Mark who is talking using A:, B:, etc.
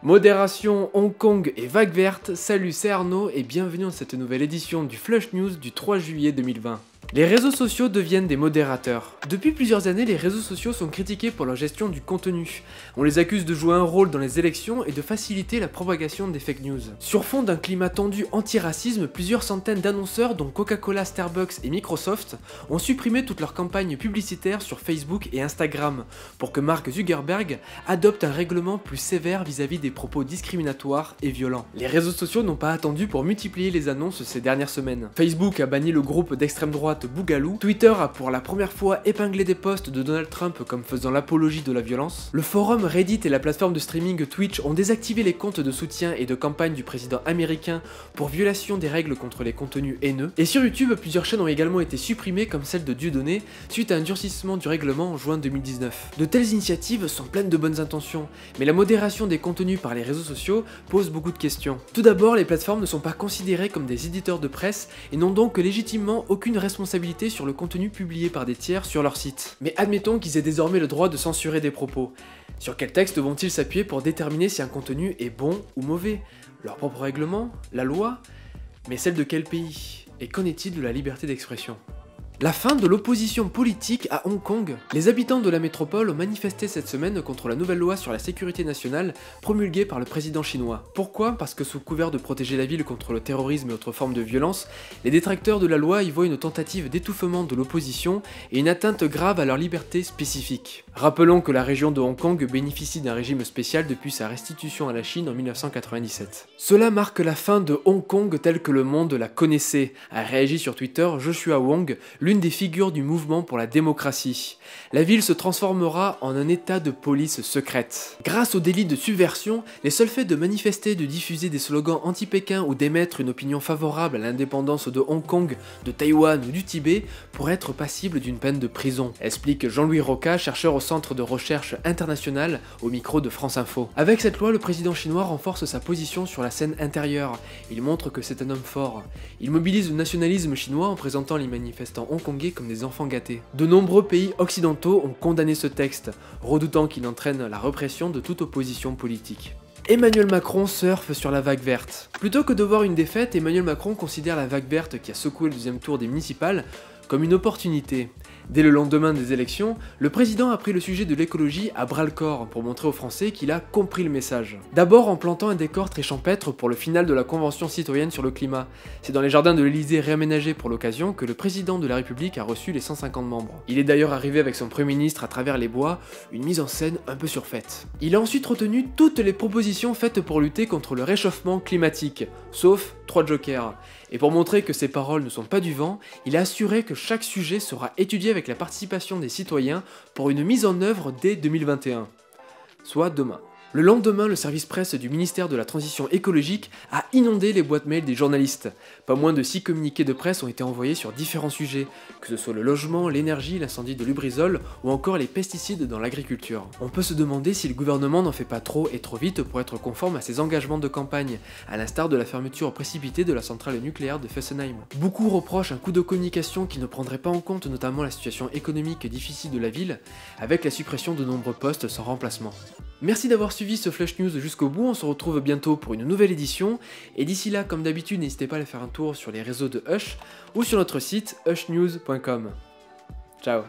A: Modération, Hong Kong et vague verte, salut c'est Arnaud et bienvenue dans cette nouvelle édition du Flush News du 3 juillet 2020. Les réseaux sociaux deviennent des modérateurs. Depuis plusieurs années, les réseaux sociaux sont critiqués pour leur gestion du contenu. On les accuse de jouer un rôle dans les élections et de faciliter la propagation des fake news. Sur fond d'un climat tendu anti-racisme, plusieurs centaines d'annonceurs, dont Coca-Cola, Starbucks et Microsoft, ont supprimé toutes leurs campagnes publicitaires sur Facebook et Instagram pour que Mark Zuckerberg adopte un règlement plus sévère vis-à-vis des propos discriminatoires et violents. Les réseaux sociaux n'ont pas attendu pour multiplier les annonces ces dernières semaines. Facebook a banni le groupe d'extrême droite Boogaloo, Twitter a pour la première fois épinglé des posts de Donald Trump comme faisant l'apologie de la violence, le forum Reddit et la plateforme de streaming Twitch ont désactivé les comptes de soutien et de campagne du président américain pour violation des règles contre les contenus haineux, et sur YouTube, plusieurs chaînes ont également été supprimées comme celle de Dieudonné suite à un durcissement du règlement en juin 2019. De telles initiatives sont pleines de bonnes intentions, mais la modération des contenus par les réseaux sociaux pose beaucoup de questions. Tout d'abord, les plateformes ne sont pas considérées comme des éditeurs de presse et n'ont donc légitimement aucune responsabilité sur le contenu publié par des tiers sur leur site. Mais admettons qu'ils aient désormais le droit de censurer des propos. Sur quel texte vont-ils s'appuyer pour déterminer si un contenu est bon ou mauvais? Leur propre règlement? La loi? Mais celle de quel pays? Et qu'en est-il de la liberté d'expression? La fin de l'opposition politique à Hong Kong. Les habitants de la métropole ont manifesté cette semaine contre la nouvelle loi sur la sécurité nationale promulguée par le président chinois. Pourquoi? Parce que sous couvert de protéger la ville contre le terrorisme et autres formes de violence, les détracteurs de la loi y voient une tentative d'étouffement de l'opposition et une atteinte grave à leur liberté spécifique. Rappelons que la région de Hong Kong bénéficie d'un régime spécial depuis sa restitution à la Chine en 1997. Cela marque la fin de Hong Kong telle que le monde la connaissait, a réagi sur Twitter Joshua Wong, l'une des figures du mouvement pour la démocratie. La ville se transformera en un état de police secrète. Grâce au délit de subversion, les seuls faits de manifester, de diffuser des slogans anti-Pékin ou d'émettre une opinion favorable à l'indépendance de Hong Kong, de Taïwan ou du Tibet pourraient être passibles d'une peine de prison, explique Jean-Louis Roca, chercheur au Centre de recherche international au micro de France Info. Avec cette loi, le président chinois renforce sa position sur la scène intérieure. Il montre que c'est un homme fort. Il mobilise le nationalisme chinois en présentant les manifestants hongkongais comme des enfants gâtés. De nombreux pays occidentaux ont condamné ce texte, redoutant qu'il entraîne la répression de toute opposition politique. Emmanuel Macron surfe sur la vague verte. Plutôt que de voir une défaite, Emmanuel Macron considère la vague verte qui a secoué le deuxième tour des municipales comme une opportunité. Dès le lendemain des élections, le président a pris le sujet de l'écologie à bras-le-corps pour montrer aux Français qu'il a compris le message. D'abord en plantant un décor très champêtre pour le final de la Convention citoyenne sur le climat. C'est dans les jardins de l'Élysée réaménagés pour l'occasion que le président de la République a reçu les 150 membres. Il est d'ailleurs arrivé avec son Premier ministre à travers les bois, une mise en scène un peu surfaite. Il a ensuite retenu toutes les propositions faites pour lutter contre le réchauffement climatique, sauf 3 jokers. Et pour montrer que ses paroles ne sont pas du vent, il a assuré que chaque sujet sera étudié avec la participation des citoyens pour une mise en œuvre dès 2021, soit demain. Le lendemain, le service presse du ministère de la Transition écologique a inondé les boîtes mail des journalistes. Pas moins de 6 communiqués de presse ont été envoyés sur différents sujets, que ce soit le logement, l'énergie, l'incendie de Lubrizol ou encore les pesticides dans l'agriculture. On peut se demander si le gouvernement n'en fait pas trop et trop vite pour être conforme à ses engagements de campagne, à l'instar de la fermeture précipitée de la centrale nucléaire de Fessenheim. Beaucoup reprochent un coup de communication qui ne prendrait pas en compte notamment la situation économique difficile de la ville, avec la suppression de nombreux postes sans remplacement. Merci d'avoir suivi ce Flush News jusqu'au bout, on se retrouve bientôt pour une nouvelle édition, et d'ici là, comme d'habitude, n'hésitez pas à aller faire un tour sur les réseaux de Hush, ou sur notre site hushnews.com. Ciao.